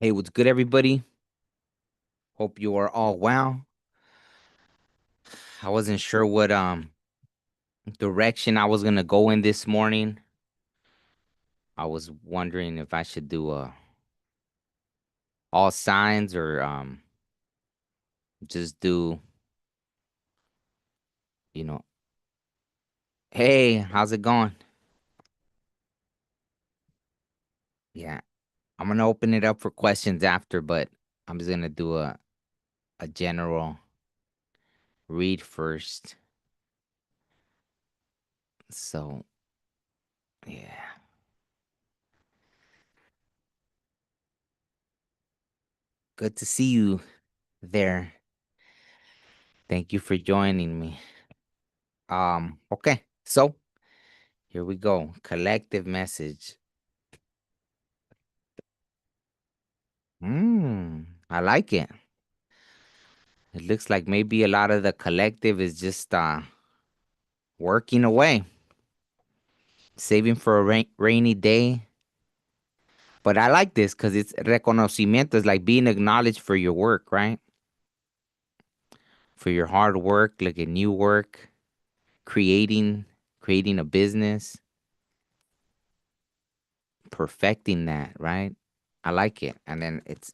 Hey, what's good, everybody? Hope you are all well. I wasn't sure what direction I was gonna go in this morning. I was wondering if I should do all signs or just do, you know, hey, how's it going? Yeah, I'm gonna open it up for questions after, but I'm just gonna do a general read first. So, yeah. Good to see you there. Thank you for joining me. Okay. So, here we go. Collective message. I like it. It looks like maybe a lot of the collective is just working away, saving for a rainy day. But I like this because it's reconocimiento. It's like being acknowledged for your work, right? For your hard work, like a new work, creating, creating a business, perfecting that, right? I like it. And then it's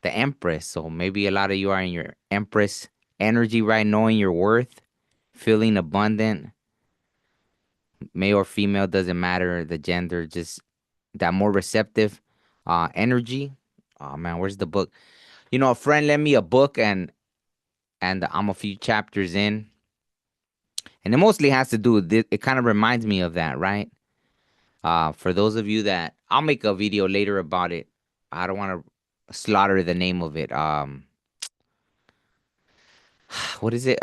the Empress. So maybe a lot of you are in your Empress energy, right? Knowing your worth, feeling abundant, male or female, doesn't matter the gender, just that more receptive energy. Oh man, where's the book? A friend lent me a book, and I'm a few chapters in, and it mostly has to do with this. It kind of reminds me of that, right? For those of you that, I'll make a video later about it. I don't want to slaughter the name of it. What is it?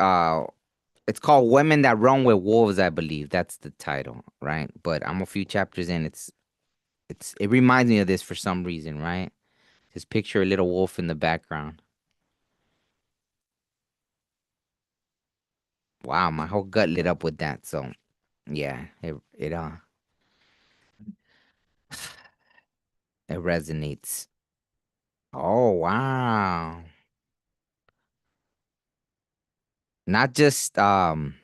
It's called Women That Run with Wolves, I believe. That's the title, right? But I'm a few chapters in. It reminds me of this for some reason, right? Just picture a little wolf in the background. Wow, my whole gut lit up with that. So yeah, it resonates. Oh wow. Not just in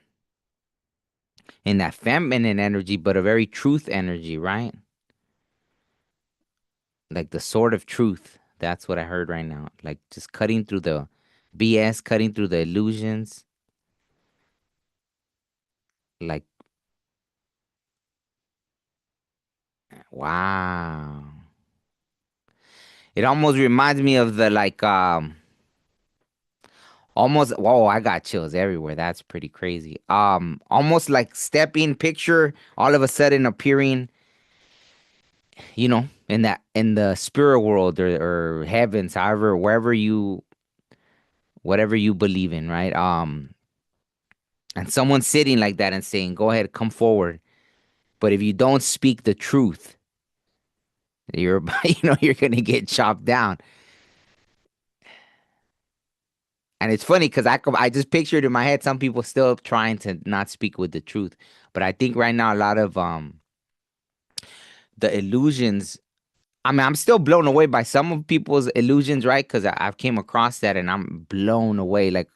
that feminine energy, but a very truth energy, right? Like the sword of truth. That's what I heard right now. Like just cutting through the BS, cutting through the illusions. Like wow. It almost reminds me of the like almost, whoa, I got chills everywhere. That's pretty crazy. Almost like stepping picture all of a sudden appearing, in that in the spirit world or heavens, however, wherever you whatever you believe in, right? And someone sitting like that and saying, "Go ahead, come forward." But if you don't speak the truth, you're you're gonna get chopped down. And it's funny because I just pictured in my head some people still trying to not speak with the truth. But I think right now a lot of the illusions. I mean, I'm still blown away by some of people's illusions, right? Because I've came across that and I'm blown away, like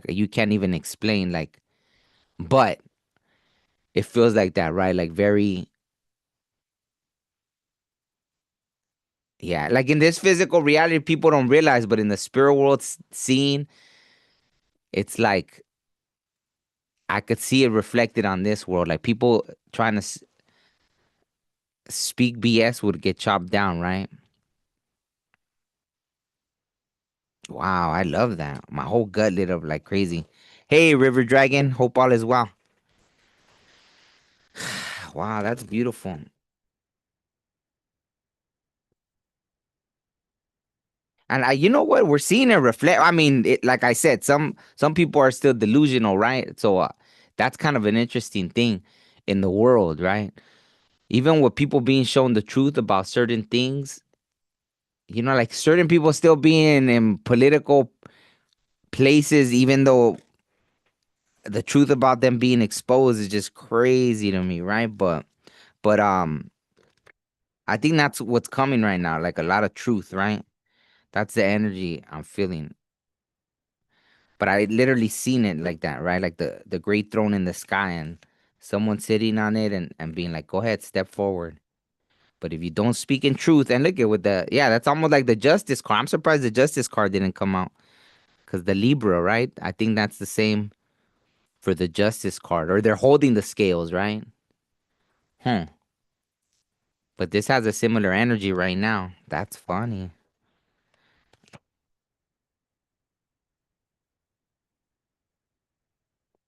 you can't even explain, like. But it feels like that, right? Like very, yeah. Like in this physical reality, people don't realize, but in the spirit world scene, it's like I could see it reflected on this world. Like people trying to speak BS would get chopped down, right? Wow, I love that. My whole gut lit up like crazy. Hey, River Dragon, hope all is well. Wow, that's beautiful. And you know what? We're seeing it reflect. I mean, like I said, some people are still delusional, right? So that's kind of an interesting thing in the world, right? Even with people being shown the truth about certain things, like certain people still being in political places, even though the truth about them being exposed is just crazy to me, right? But I think that's what's coming right now, like a lot of truth, right? That's the energy I'm feeling. But I literally seen it like that, right? Like the great throne in the sky and someone sitting on it and being like, go ahead, step forward. But if you don't speak in truth, and look at with the, yeah, that's almost like the justice card. I'm surprised the justice card didn't come out because the Libra, right? I think that's the same for the justice card, or they're holding the scales, right? Hmm. But this has a similar energy right now. That's funny.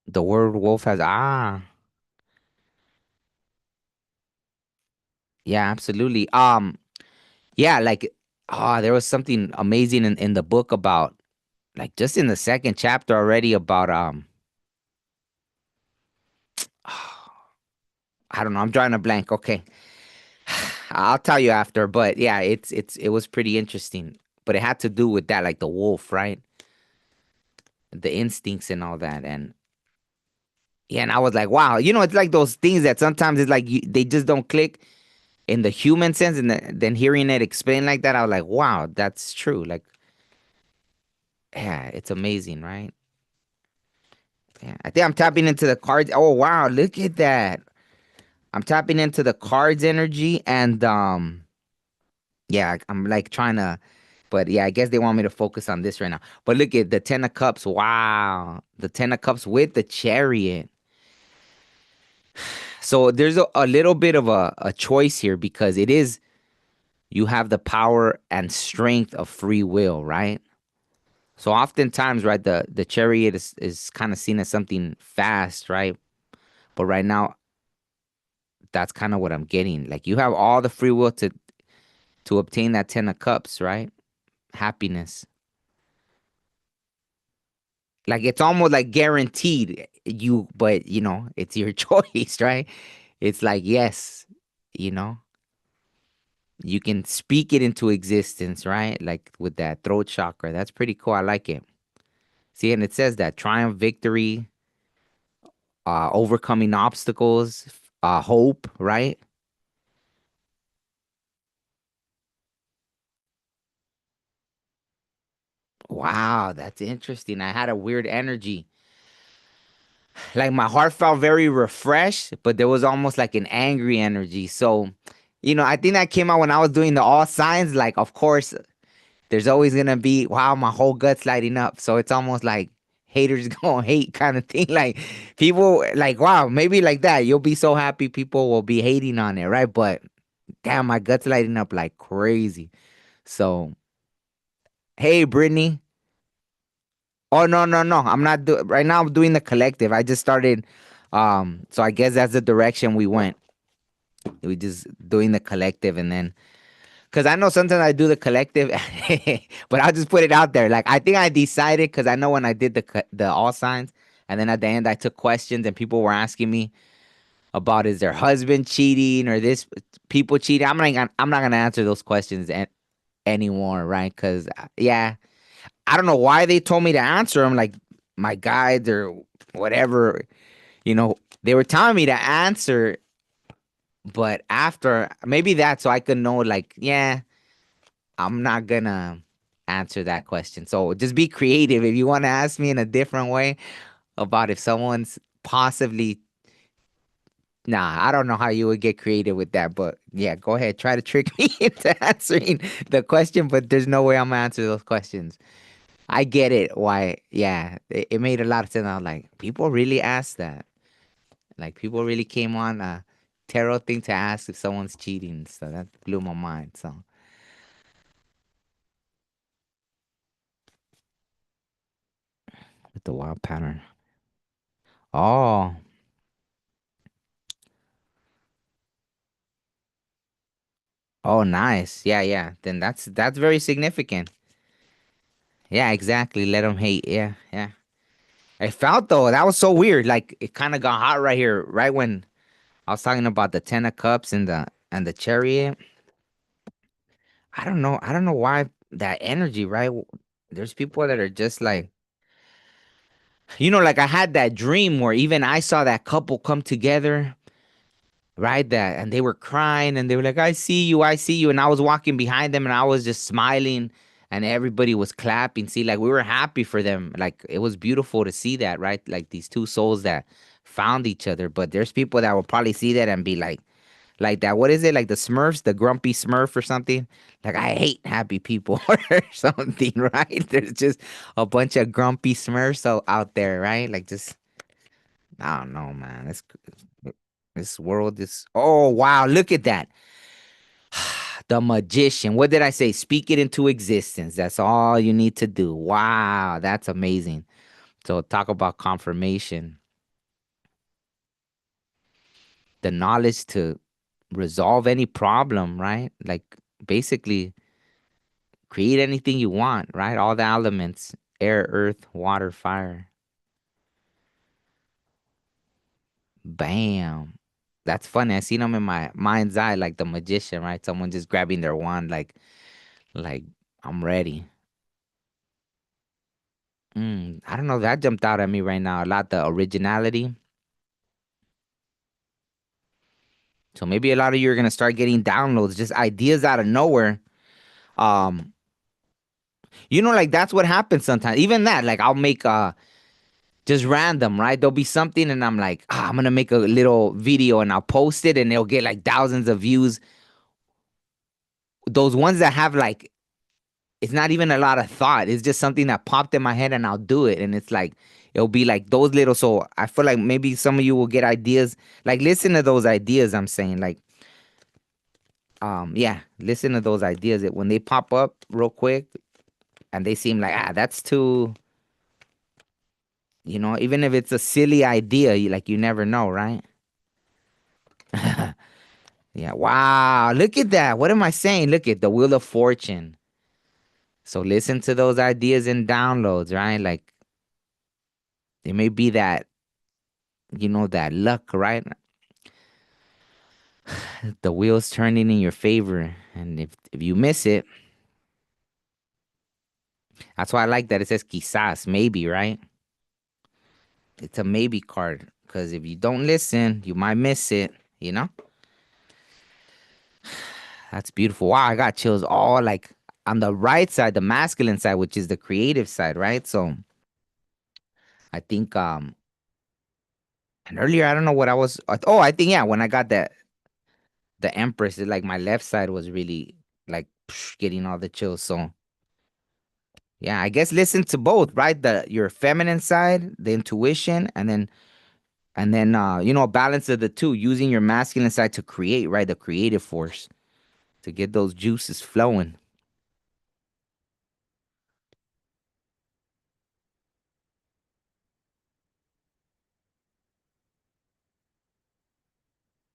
The word wolf has, yeah, absolutely. Yeah, like, there was something amazing in the book about, like, just in the second chapter already about, I don't know, I'm drawing a blank. Okay. I'll tell you after, but yeah, it was pretty interesting. But it had to do with that, like the wolf, right? The instincts and all that, and yeah, and I was like, wow, it's like those things that sometimes it's like they just don't click in the human sense, and then hearing it explained like that, I was like, wow, that's true. Like, yeah, it's amazing, right? Yeah, I think I'm tapping into the cards. Oh wow, look at that! I'm tapping into the cards energy, and yeah, I'm like trying to, but yeah, I guess they want me to focus on this right now. But look at the Ten of Cups. Wow, the Ten of Cups with the Chariot. So there's a little bit of a choice here because it is you have the power and strength of free will, right? So oftentimes, right, the Chariot is kind of seen as something fast, right? But right now, that's kind of what I'm getting. Like you have all the free will to obtain that Ten of Cups, right? Happiness. Like it's almost like guaranteed you, but it's your choice, right? It's like, yes, you know, you can speak it into existence, right? Like with that throat chakra. That's pretty cool. I like it. See, and it says that triumph, victory, overcoming obstacles, hope, right? Wow, that's interesting. I had a weird energy. Like my heart felt very refreshed, but there was almost like an angry energy. So, I think that came out when I was doing the all signs. Like, of course, there's always gonna be, wow, my whole gut's lighting up. So it's almost like haters gonna hate kind of thing. Like people like, wow, maybe like that. You'll be so happy people will be hating on it, right? But damn, my gut's lighting up like crazy. So, hey, Brittany. Oh no, no, no. I'm not right now. I'm doing the collective. I just started. So I guess that's the direction we went. We just doing the collective, and then because I know sometimes I do the collective, but I'll just put it out there. Like I think I decided because I know when I did the all signs, and then at the end I took questions, and people were asking me about is their husband cheating or this people cheating. I'm not gonna answer those questions anymore, right? Because yeah, I don't know why they told me to answer them. Like my guides or whatever, they were telling me to answer, but after maybe that so I could know, like, yeah, I'm not gonna answer that question. So just be creative if you want to ask me in a different way about if someone's possibly. Nah, I don't know how you would get creative with that, but yeah, go ahead. Try to trick me into answering the question, but there's no way I'm gonna answer those questions. I get it. Why? Yeah, it made a lot of sense. I was like, people really asked that. Like, people really came on a tarot thing to ask if someone's cheating. So that blew my mind. So with the wild pattern. Oh, oh, nice. Yeah, yeah. Then that's very significant. Yeah, exactly. Let them hate. Yeah, yeah. I felt though that was so weird. Like it kind of got hot right here, right when I was talking about the Ten of Cups and the Chariot. I don't know. I don't know why that energy, right? There's people that are just like, like I had that dream where even I saw that couple come together right? That, and they were crying and they were like, I see you, I see you. And I was walking behind them and I was just smiling and everybody was clapping. See, like we were happy for them. Like it was beautiful to see that, right? Like these two souls that found each other. But there's people that will probably see that and be like that. What is it? Like the Smurfs, the grumpy Smurf or something? Like I hate happy people or something, right? There's just a bunch of grumpy Smurfs out there, right? Like just I don't know, man. This world is. Oh wow! Look at that. The magician. What did I say? Speak it into existence. That's all you need to do. Wow, that's amazing. So talk about confirmation. The knowledge to resolve any problem, right? Like basically create anything you want, right? All the elements: air, earth, water, fire. Bam. That's funny. I seen them in my mind's eye, like the magician, right? Someone just grabbing their wand, like I'm ready. I don't know. That jumped out at me right now a lot. The originality. So maybe a lot of you are gonna start getting downloads, just ideas out of nowhere. Um, like that's what happens sometimes. Even that, like I'll make just random, right? There'll be something, and I'm like, I'm gonna make a little video, and I'll post it, and it'll get like thousands of views. Those ones that have like it's not even a lot of thought. It's just something that popped in my head and I'll do it. And it's like, it'll be like those little. So I feel like maybe some of you will get ideas. Like, listen to those ideas I'm saying. Like, yeah, listen to those ideas that when they pop up real quick and they seem like, that's too, even if it's a silly idea, like, you never know, right? Yeah. Wow. Look at that. What am I saying? Look at the Wheel of Fortune. So listen to those ideas and downloads, right? Like, it may be that, that luck, right? The wheels turning in your favor. And if you miss it, that's why I like that it says quizás, maybe, right? It's a maybe card. Because if you don't listen, you might miss it, you know? That's beautiful. Wow, I got chills all like on the right side, the masculine side, which is the creative side, right? So I think and earlier I don't know what I was oh, I think yeah, when I got the Empress, it, like my left side was really like getting all the chills. So yeah, I guess listen to both, right? Your feminine side, the intuition, and then a balance of the two, using your masculine side to create, right? The creative force to get those juices flowing.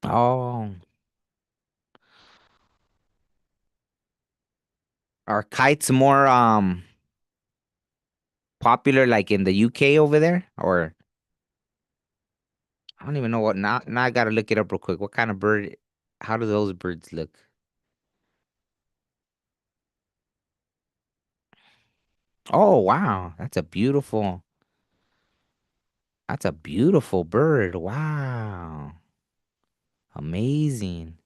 Oh, are kites more popular like in the UK over there? Or I don't even know what now I gotta look it up real quick. What kind of bird how do those birds look? Oh wow, that's a beautiful bird. Wow. Amazing.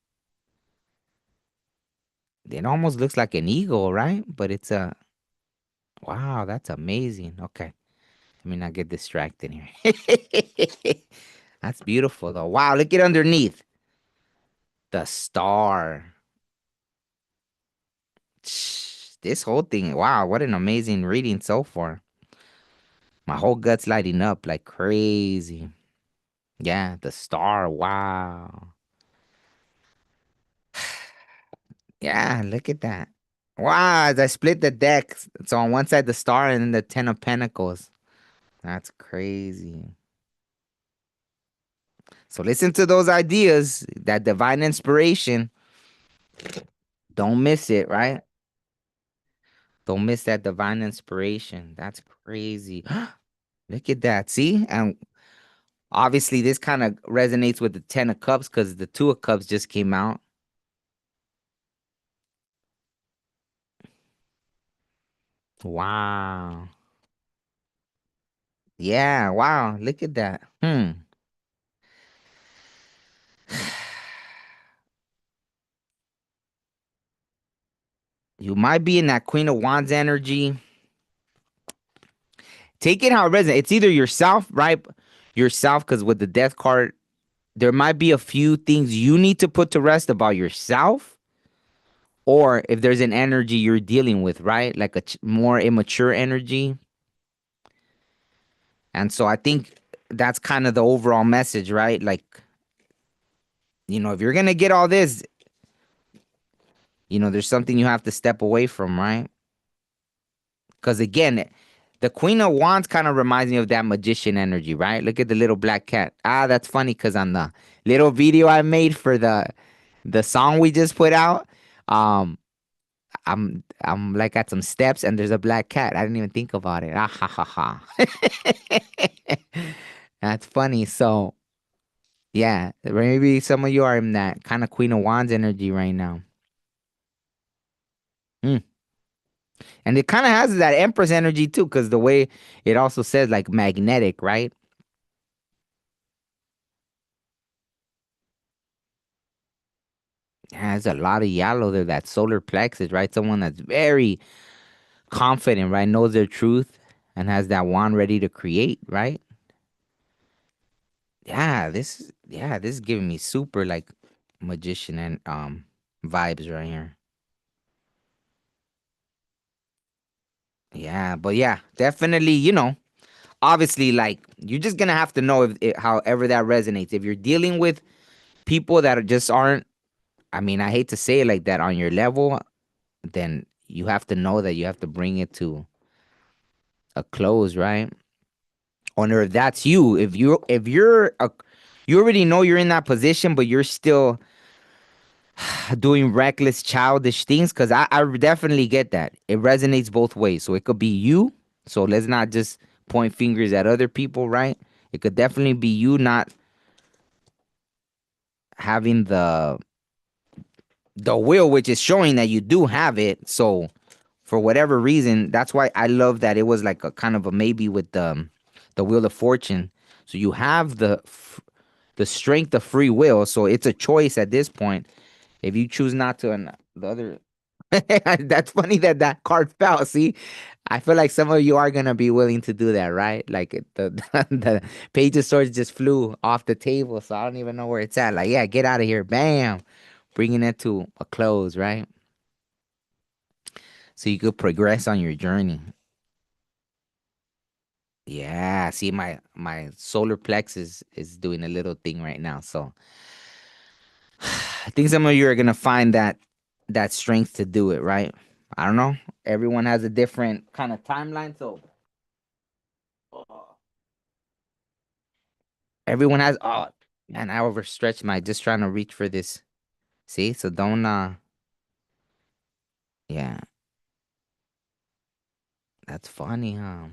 It almost looks like an eagle, right? But it's a wow, that's amazing. Okay. Let me not get distracted here. That's beautiful though. Wow, look at underneath. The star. This whole thing. Wow, what an amazing reading so far. My whole gut's lighting up like crazy. Yeah, the star. Wow. Yeah, look at that. Wow, as I split the deck. So on one side the star and then the 10 of Pentacles. That's crazy. So listen to those ideas, that divine inspiration. Don't miss it, right? Don't miss that divine inspiration. That's crazy. Look at that. See? And obviously, this kind of resonates with the 10 of Cups because the 2 of Cups just came out. Wow. Yeah. Wow. Look at that. You might be in that Queen of Wands energy. Take it how it resonates. It's either yourself, right? Yourself, because with the death card, there might be a few things you need to put to rest about yourself, or if there's an energy you're dealing with, right? Like a more immature energy. And so I think that's kind of the overall message, right? Like, if you're going to get all this, there's something you have to step away from, right? Because again, the Queen of Wands kind of reminds me of that magician energy, right? Look at the little black cat. Ah, that's funny because on the little video I made for the song we just put out, um, I'm like at some steps and there's a black cat. I didn't even think about it. Ah ha ha ha. That's funny. So yeah, maybe some of you are in that kind of Queen of Wands energy right now. Hmm. And it kind of has that Empress energy too, because the way it also says like magnetic, right? Has a lot of yellow there. That solar plexus, right? Someone that's very confident, right? Knows their truth and has that wand ready to create, right? Yeah, this is giving me super like magician and vibes right here. Yeah, but yeah, definitely, obviously like you're just gonna have to know if however that resonates. If you're dealing with people that just aren't, I mean, I hate to say it like that, on your level, then you have to know that you have to bring it to a close, right? Or if that's you, you already know you're in that position, but you're still doing reckless, childish things. Because I definitely get that. It resonates both ways. So it could be you. So let's not just point fingers at other people, right? It could definitely be you not having the will, which is showing that you do have it. So for whatever reason, that's why I love that it was like a kind of a maybe with the wheel of fortune. So you have the strength of free will. So it's a choice at this point. If you choose not to, and the other, that's funny that that card fell. See, I feel like some of you are gonna be willing to do that, right? Like the page of swords just flew off the table, so I don't even know where it's at. Like, yeah, get out of here, bam, bringing it to a close, right? So you could progress on your journey. Yeah, see, my solar plexus is doing a little thing right now, so I think some of you are gonna find that strength to do it, right? I don't know. Everyone has a different kind of timeline, so everyone has. Oh man, I overstretched my just trying to reach for this. See, so don't. Yeah, that's funny, huh?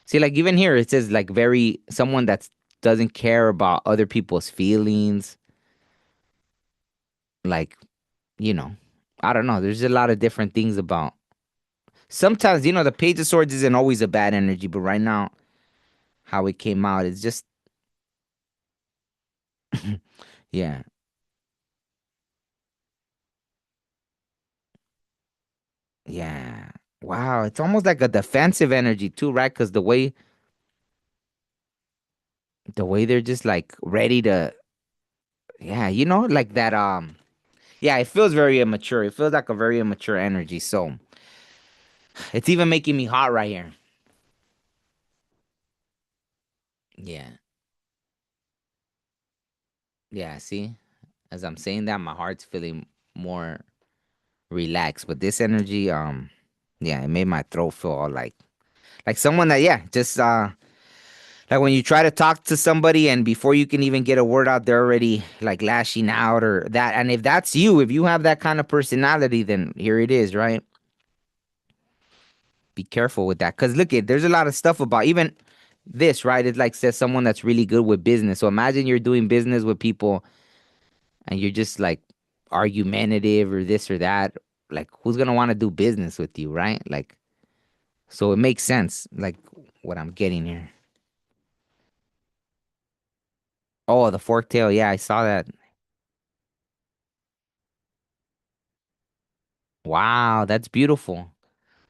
See, like even here it says like very someone that doesn't care about other people's feelings. Like, you know, I don't know. There's a lot of different things about. Sometimes, the Page of Swords isn't always a bad energy, but right now, how it came out is just, yeah, yeah. Wow, it's almost like a defensive energy too, right? Because the way they're just like ready to, yeah, like that. Yeah, it feels very immature. It feels like a very immature energy. So it's even making me hot right here. Yeah, yeah. See, as I'm saying that, my heart's feeling more relaxed. But this energy, yeah, it made my throat feel all like someone that, yeah, just like when you try to talk to somebody and before you can even get a word out, they're already like lashing out or that. And if that's you, if you have that kind of personality, then here it is, right? Be careful with that. Cause look there's a lot of stuff about even this, right? It like says someone that's really good with business. So imagine you're doing business with people and you're just like argumentative or this or that. Like who's gonna want to do business with you, right? Like so it makes sense, like what I'm getting here. Oh, the fork tail, yeah, I saw that. Wow, that's beautiful.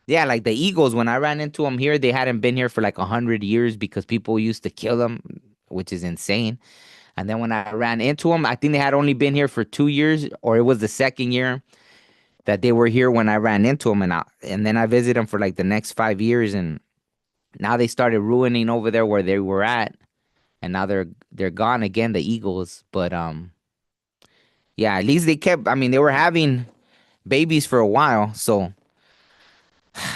Yeah, like the Eagles, when I ran into them here, they hadn't been here for like 100 years because people used to kill them, which is insane. And then when I ran into them, I think they had only been here for 2 years, or it was the second year that they were here when I ran into them, and then I visited them for like the next 5 years, and now they started ruining over there where they were at, and now they're gone again, the Eagles. But yeah, at least they kept. I mean, they were having babies for a while, so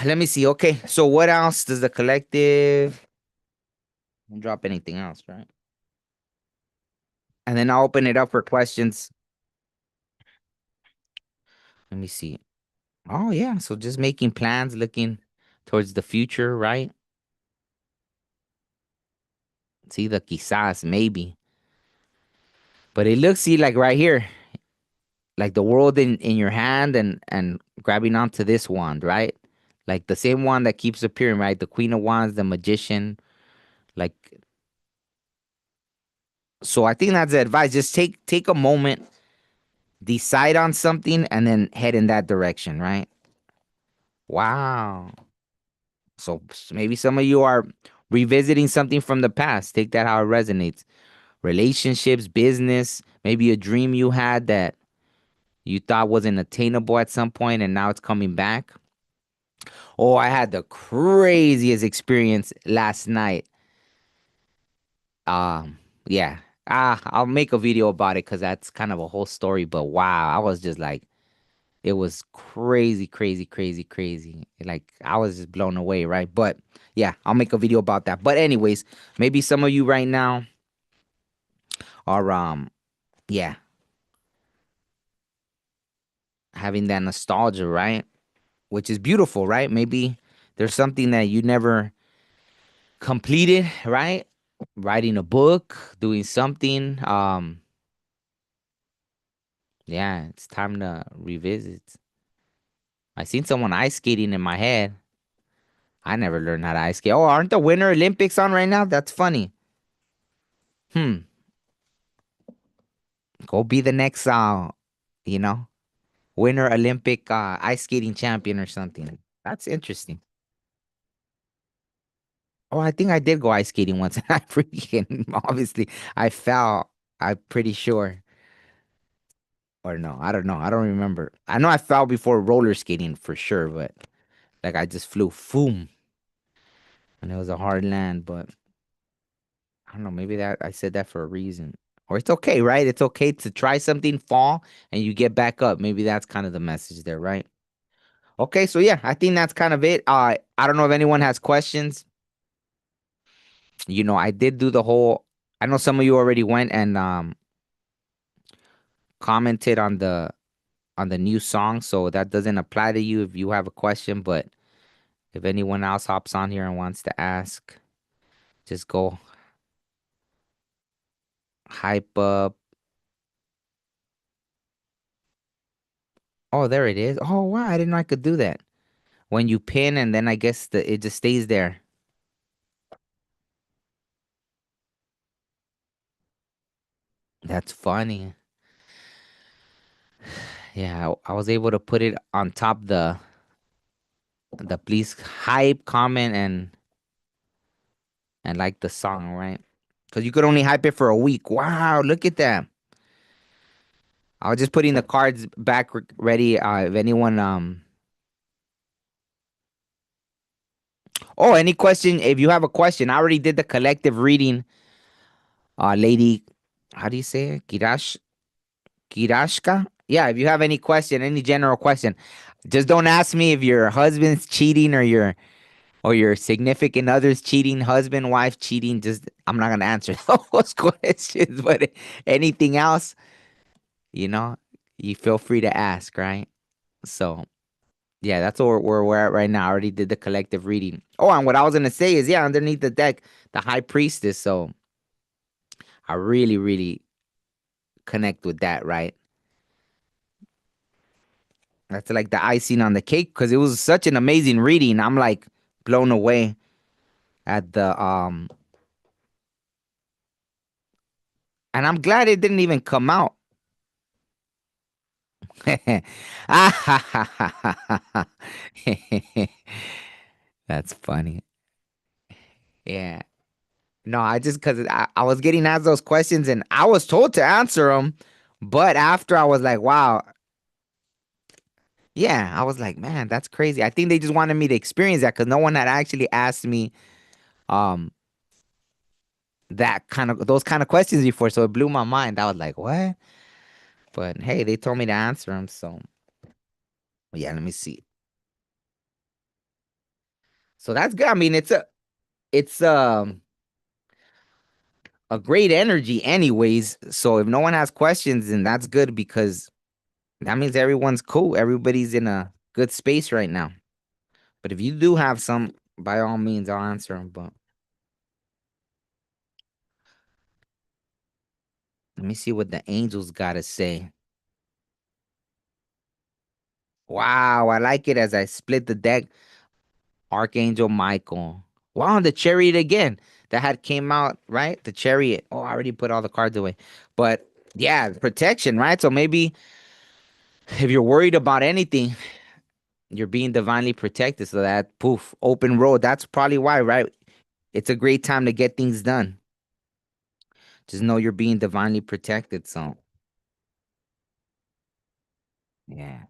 let me see. Okay, so what else does the collective don't drop anything else, right? And then I'll open it up for questions. Let me see. Oh yeah, so just making plans, looking towards the future, right? See the quizás, maybe. But it looks, see, like right here, like the world in your hand and grabbing onto this wand, right? Like the same one that keeps appearing, right? The Queen of Wands, the Magician. Like, so I think that's the advice. Just take a moment, decide on something, and then head in that direction, right? Wow. So maybe some of you are revisiting something from the past. Take that how it resonates. Relationships, business, maybe a dream you had that you thought wasn't attainable at some point and now it's coming back. Oh, I had the craziest experience last night. Yeah. I'll make a video about it because that's kind of a whole story. But wow, I was just like, it was crazy, crazy, crazy, crazy. Like I was just blown away, right? But yeah, I'll make a video about that. But anyways, maybe some of you right now are yeah, having that nostalgia, right? Which is beautiful, right? Maybe there's something that you never completed, right? Writing a book, doing something. Yeah, it's time to revisit. I seen someone ice skating in my head. I never learned how to ice skate. Oh, aren't the Winter Olympics on right now? That's funny. Hmm. Go be the next you know, Winter Olympic ice skating champion or something. That's interesting. Oh, I think I did go ice skating once and I freaking obviously I fell. I'm pretty sure. Or no, I don't know. I don't remember. I know I fell before roller skating for sure, but like I just flew boom and it was a hard land, but I don't know, maybe that I said that for a reason. Or it's okay, right? It's okay to try something, fall, and you get back up. Maybe that's kind of the message there, right? Okay, so yeah, I think that's kind of it. I don't know if anyone has questions. I did do the whole I know some of you already went and commented on the new song, so that doesn't apply to you if you have a question, but if anyone else hops on here and wants to ask, just go hype up. Oh, there it is. Oh, wow, I didn't know I could do that. When you pin and then I guess it just stays there. That's funny. Yeah, I was able to put it on top the please hype, comment and like the song, right? Because you could only hype it for a week. Wow, look at that. I was just putting the cards back ready. If anyone oh, any question? If you have a question, I already did the collective reading. Lady, how do you say it? Kirashka? Yeah, if you have any question, any general question, just don't ask me if your husband's cheating or your significant other's cheating, husband, wife cheating. Just I'm not gonna answer those questions, but anything else, you know, you feel free to ask, right? So yeah, that's where we're at right now. I already did the collective reading. Oh, and what I was gonna say is, yeah, underneath the deck, the High Priestess. So I really, really connect with that, right? That's like the icing on the cake because it was such an amazing reading. I'm like blown away at the and I'm glad it didn't even come out That's funny. Yeah. No, I just because I was getting asked those questions and I was told to answer them, but after I was like, wow, yeah, I was like, man, that's crazy. I think they just wanted me to experience that because no one had actually asked me um that kind of those kind of questions before, so it blew my mind. I was like, what? But hey, they told me to answer them, so yeah, let me see. So that's good. I mean, it's a great energy anyways. So if no one has questions, then that's good because that means everyone's cool. Everybody's in a good space right now. But if you do have some, by all means, I'll answer them. But let me see what the angels got to say. Wow, I like it as I split the deck. Archangel Michael. Wow, the chariot again. That had came out, right? The chariot. Oh, I already put all the cards away. But yeah, protection, right? So maybe if you're worried about anything, you're being divinely protected. So that poof, open road. That's probably why, right? It's a great time to get things done. Just know you're being divinely protected. So yeah.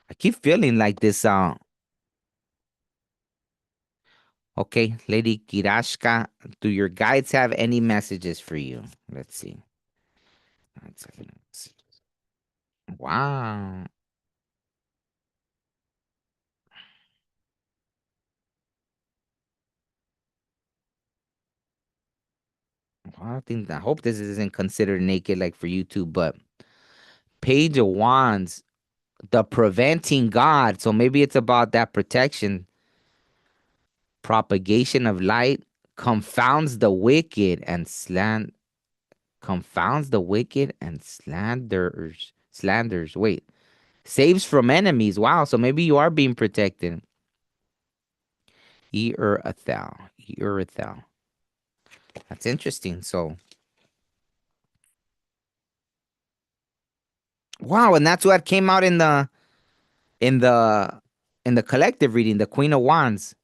I keep feeling like this. Okay, Lady Kirashka, do your guides have any messages for you? Let's see. Let's see. Wow. Well, I hope this isn't considered naked like for you too, but Page of Wands, the preventing God. So maybe it's about that protection, propagation of light, confounds the wicked and confounds the wicked and slanders. Wait, saves from enemies. Wow, so maybe you are being protected. Eurathal. That's interesting. So wow, and that's what came out in the in the collective reading, the Queen of Wands,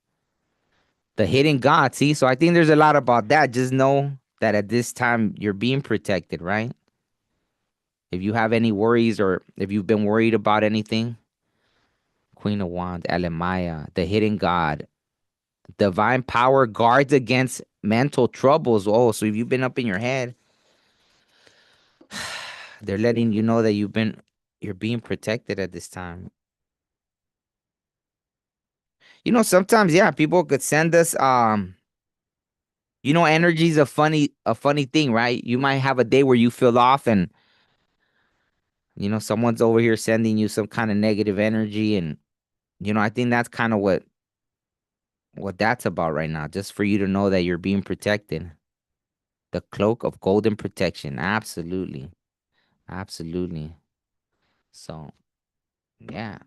the hidden God. See, so I think there's a lot about that. Just know that at this time you're being protected, right? If you have any worries or if you've been worried about anything, Queen of Wands, Alemaya, the hidden God, divine power guards against mental troubles. Oh, so if you've been up in your head, they're letting you know that you're being protected at this time. Sometimes yeah, people could send us energy is a funny thing, right? You might have a day where you feel off and someone's over here sending you some kind of negative energy and I think that's kind of what that's about right now, just for you to know that you're being protected. The cloak of golden protection. Absolutely. Absolutely. So, yeah.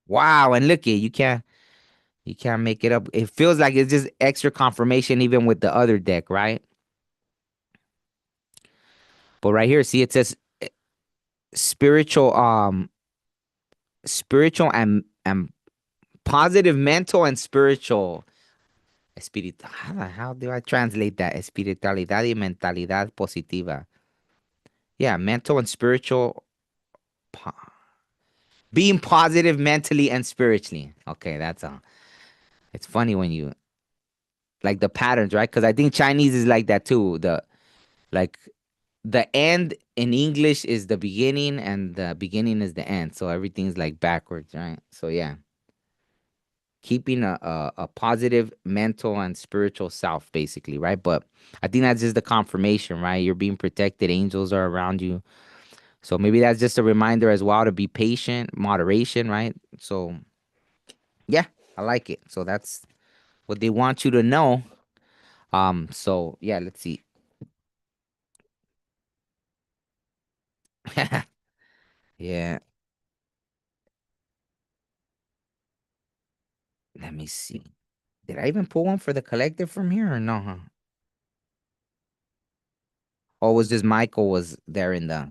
Wow, and look it, you can't make it up. It feels like it's just extra confirmation even with the other deck, right? But right here, see it says spiritual spiritual and positive mental and spiritual how do I translate that? Espiritualidad y mentalidad positiva. Yeah, mental and spiritual po- being positive mentally and spiritually. Okay, that's all. It's funny when you like the patterns, right? Because I think Chinese is like that too. Like the end in English is the beginning and the beginning is the end. So everything's like backwards, right? So yeah, keeping a positive mental and spiritual self, basically, right? But I think that's just the confirmation, right? You're being protected, angels are around you. So maybe that's just a reminder as well to be patient, moderation, right? So yeah, I like it. So that's what they want you to know. So yeah, let's see. Yeah, let me see. Did I even pull one for the collective from here or no? Huh? Or was just Michael was there in the.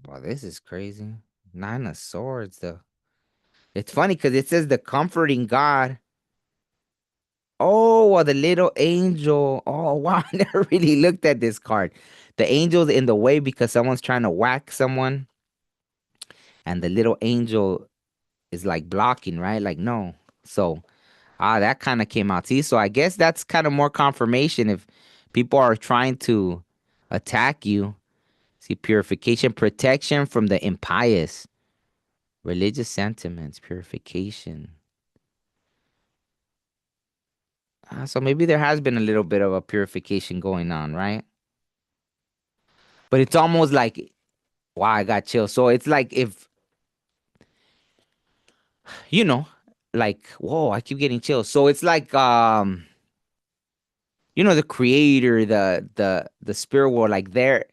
Well, this is crazy. Nine of Swords, though. It's funny because it says the comforting God. Oh, well, the little angel. Oh, wow. I never really looked at this card. The angel's in the way because someone's trying to whack someone, and the little angel is like blocking, right? Like, no. So, that kind of came out. See, so I guess that's kind of more confirmation if people are trying to attack you. See, purification, protection from the impious, religious sentiments, purification. So maybe there has been a little bit of a purification going on, right? But it's almost like, wow, I got chills. So it's like if, you know, like, whoa, I keep getting chills. So it's like, the creator, the spirit world, like there,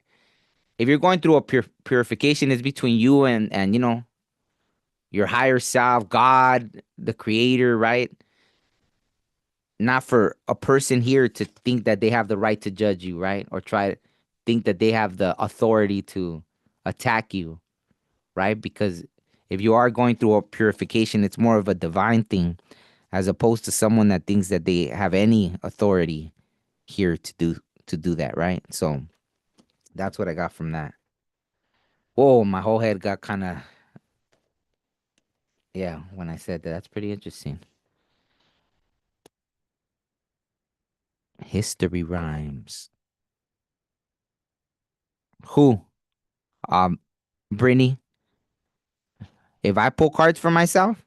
if you're going through a purification, it's between you and your higher self, God, the creator, right? Not for a person here to think that they have the right to judge you, right? Or try to think that they have the authority to attack you, right? Because if you are going through a purification, it's more of a divine thing as opposed to someone that thinks that they have any authority here to do that, right? So that's what I got from that. Whoa, my whole head got kind of, yeah, when I said that. That's pretty interesting. History rhymes. Who? Um, Brittany, if I pull cards for myself,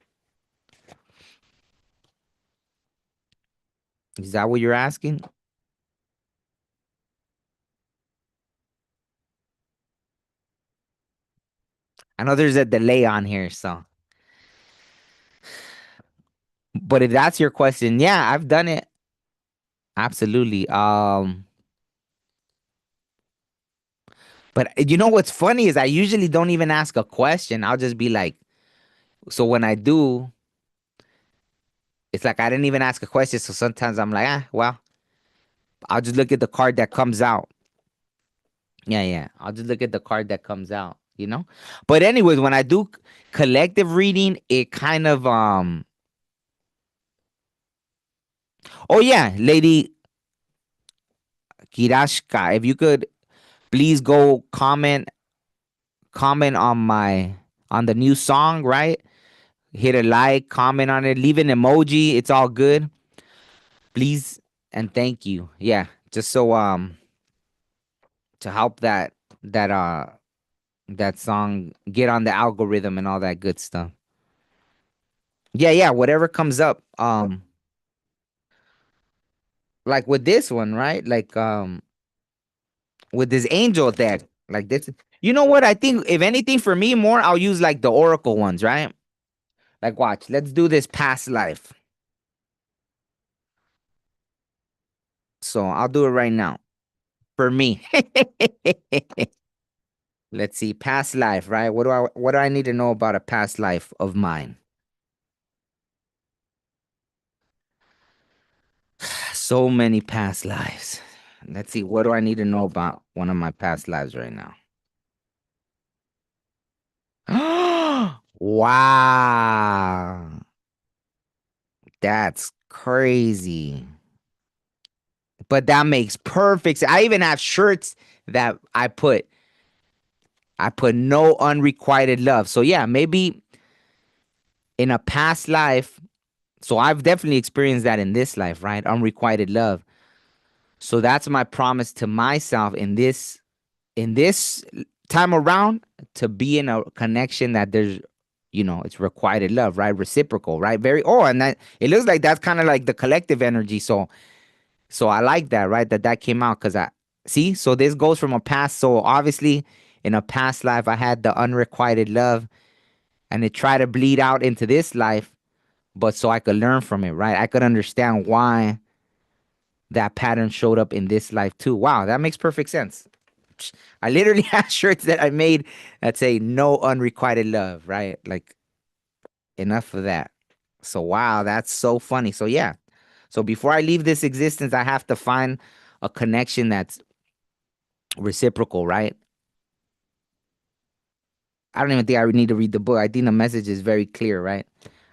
is that what you're asking? I know there's a delay on here, so. But if that's your question, yeah, I've done it. Absolutely. But you know what's funny is I usually don't even ask a question. I'll just be like, so when I do, it's like I didn't even ask a question. So sometimes I'm like, well, I'll just look at the card that comes out. Yeah, yeah. I'll just look at the card that comes out. But anyways, when I do collective reading, it kind of oh yeah, Lady Kirashka, if you could please go comment on the new song, right? Hit a like, comment on it, leave an emoji. It's all good. Please and thank you. Yeah, just so to help that song get on the algorithm and all that good stuff. Yeah, yeah, whatever comes up. Like with this one, right? Like with this angel deck, like this. You know what? I think if anything for me more, I'll use like the oracle ones, right? Like watch, let's do this past life. So I'll do it right now. For me. Let's see, past life, right? What do I need to know about a past life of mine? So many past lives. Let's see, what do I need to know about one of my past lives right now? Wow. That's crazy. But that makes perfect sense. I even have shirts that I put no unrequited love. So yeah, maybe in a past life, so I've definitely experienced that in this life, right? Unrequited love. So that's my promise to myself in this time around to be in a connection that it's requited love, right? Reciprocal, right? And that it looks like that's kind of like the collective energy. So I like that, right? That came out because I see. So this goes from a past. So obviously, in a past life, I had the unrequited love, and it tried to bleed out into this life, but so I could learn from it, right? I could understand why that pattern showed up in this life too. Wow, that makes perfect sense. I literally have shirts that I made that say "No unrequited love," right? Like enough of that. So wow, that's so funny. So yeah. So before I leave this existence, I have to find a connection that's reciprocal, right? I don't even think I need to read the book. I think the message is very clear, right?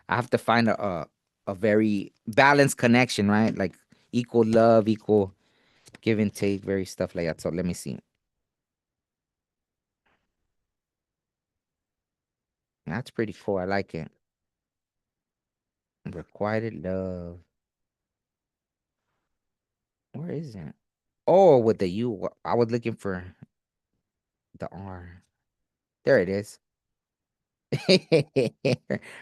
I have to find a very balanced connection, right? Like equal love, equal give and take, very stuff like that. So let me see. That's pretty cool. I like it. Requited love. Where is it? Oh, with the U. I was looking for the R. There it is.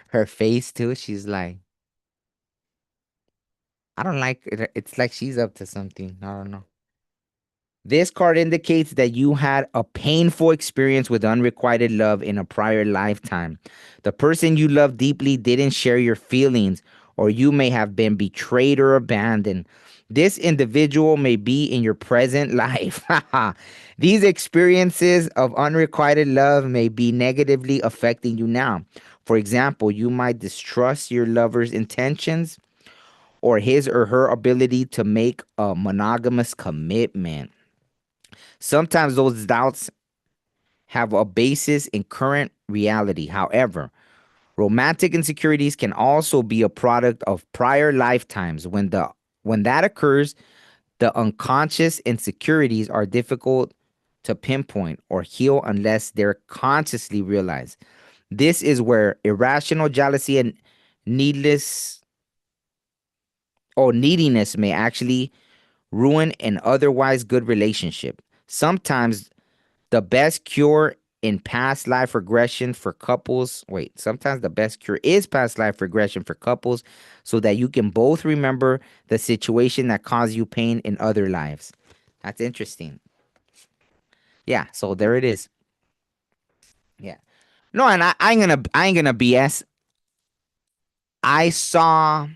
Her face too. She's like, I don't like it. It's like she's up to something. I don't know. This card indicates that you had a painful experience with unrequited love in a prior lifetime. The person you love deeply didn't share your feelings, or you may have been betrayed or abandoned. This individual may be in your present life. These experiences of unrequited love may be negatively affecting you now. For example, you might distrust your lover's intentions or his or her ability to make a monogamous commitment. Sometimes those doubts have a basis in current reality. However, romantic insecurities can also be a product of prior lifetimes. When that occurs, the unconscious insecurities are difficult to pinpoint or heal unless they're consciously realized. This is where irrational jealousy and needless or neediness may actually ruin an otherwise good relationship. Sometimes the best cure in past life regression for couples. Wait, sometimes the best cure is past life regression for couples so that you can both remember the situation that caused you pain in other lives. That's interesting. Yeah, so there it is. Yeah. No, and I ain't gonna BS. I saw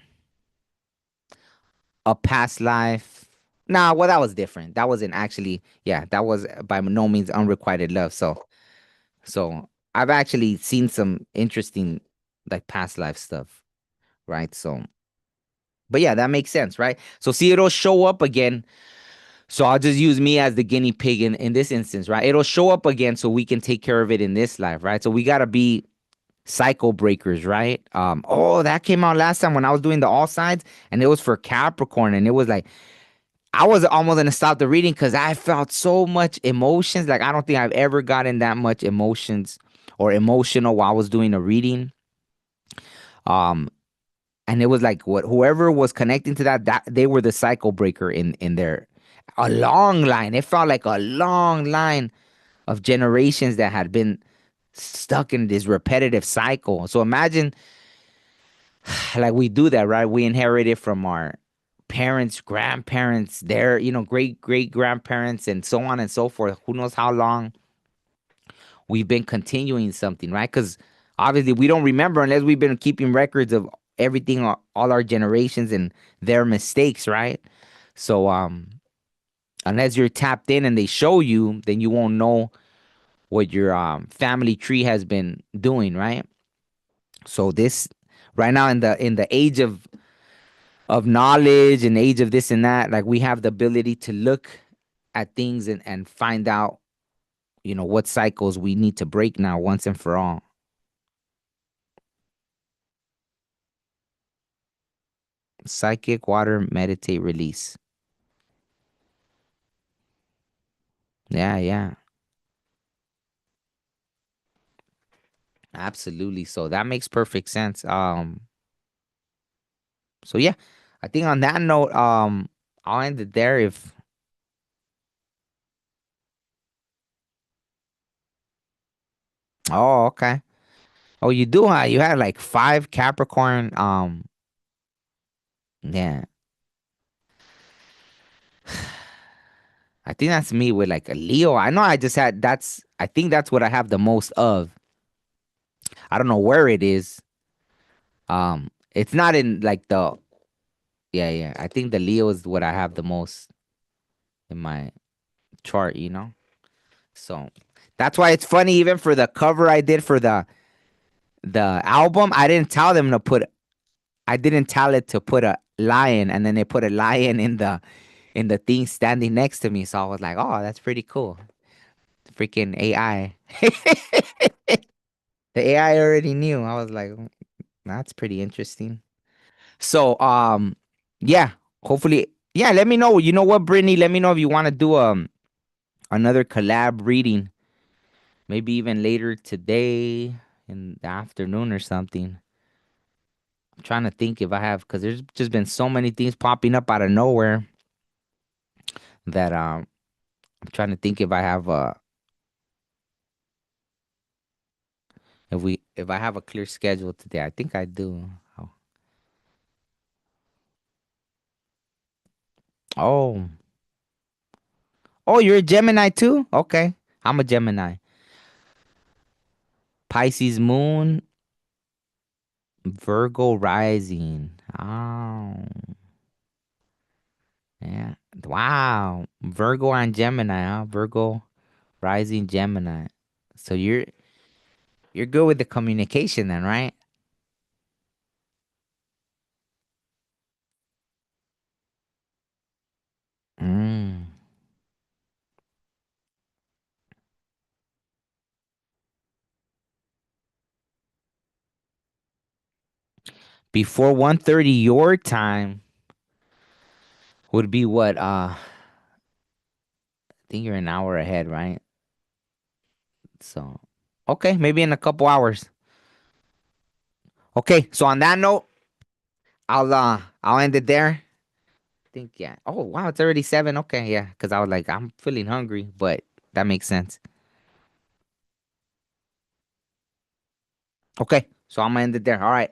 a past life. Nah, well, that was different. That wasn't actually, yeah, that was by no means unrequited love. So I've actually seen some interesting like past life stuff, right? So, but yeah, that makes sense, right? So see, it'll show up again. So I'll just use me as the guinea pig in this instance, right? It'll show up again so we can take care of it in this life, right? So we gotta be cycle breakers, right? Oh, that came out last time when I was doing the all sides, and it was for Capricorn, and it was like I was almost gonna stop the reading because I felt so much emotions. Like I don't think I've ever gotten that much emotions or emotional while I was doing a reading. Um, and it was like what whoever was connecting to that they were the cycle breaker in there. A long line. It felt like a long line of generations that had been stuck in this repetitive cycle. So imagine like we do that, right? We inherit it from our parents, grandparents, their, great great grandparents, and so on and so forth. Who knows how long we've been continuing something, right? Because obviously we don't remember unless we've been keeping records of everything, all our generations and their mistakes, right? So unless you're tapped in and they show you, then you won't know what your family tree has been doing, right? So this right now in the age of knowledge and age of this and that, like we have the ability to look at things and find out, what cycles we need to break now once and for all. Psychic water, meditate, release. Yeah, yeah, absolutely. So that makes perfect sense. So yeah, I think on that note, I'll end it there. If oh, okay. Oh, you do, huh? You had like five Capricorn. Yeah, I think that's me with like a Leo. I know I just had that's. I think that's what I have the most of. I don't know where it is. It's not in like the yeah, yeah. I think the Leo is what I have the most in my chart. So that's why it's funny even for the cover I did for the album, I didn't tell it to put a lion, and then they put a lion in the thing standing next to me. So I was like, oh, that's pretty cool. Freaking AI. The AI already knew. I was like, "Mm, that's pretty interesting." So yeah, hopefully, yeah, let me know. You know what, Brittany? Let me know if you want to do another collab reading. Maybe even later today in the afternoon or something. I'm trying to think if I have, because there's just been so many things popping up out of nowhere that I'm trying to think if I have if I have a clear schedule today. I think I do. Oh, oh, oh, you're a Gemini too? Okay, I'm a Gemini. Pisces moon, Virgo rising. Oh, yeah. Wow. Virgo and Gemini, huh? Virgo rising Gemini. So you're good with the communication then, right? Mm. Before 1:30 your time would be what? I think you're an hour ahead, right? So okay, maybe in a couple hours. Okay, so on that note, I'll end it there. Think yeah. Oh wow, it's already 7. Okay, yeah, because I was like, I'm feeling hungry, but that makes sense. Okay, so I'm gonna end it there. All right.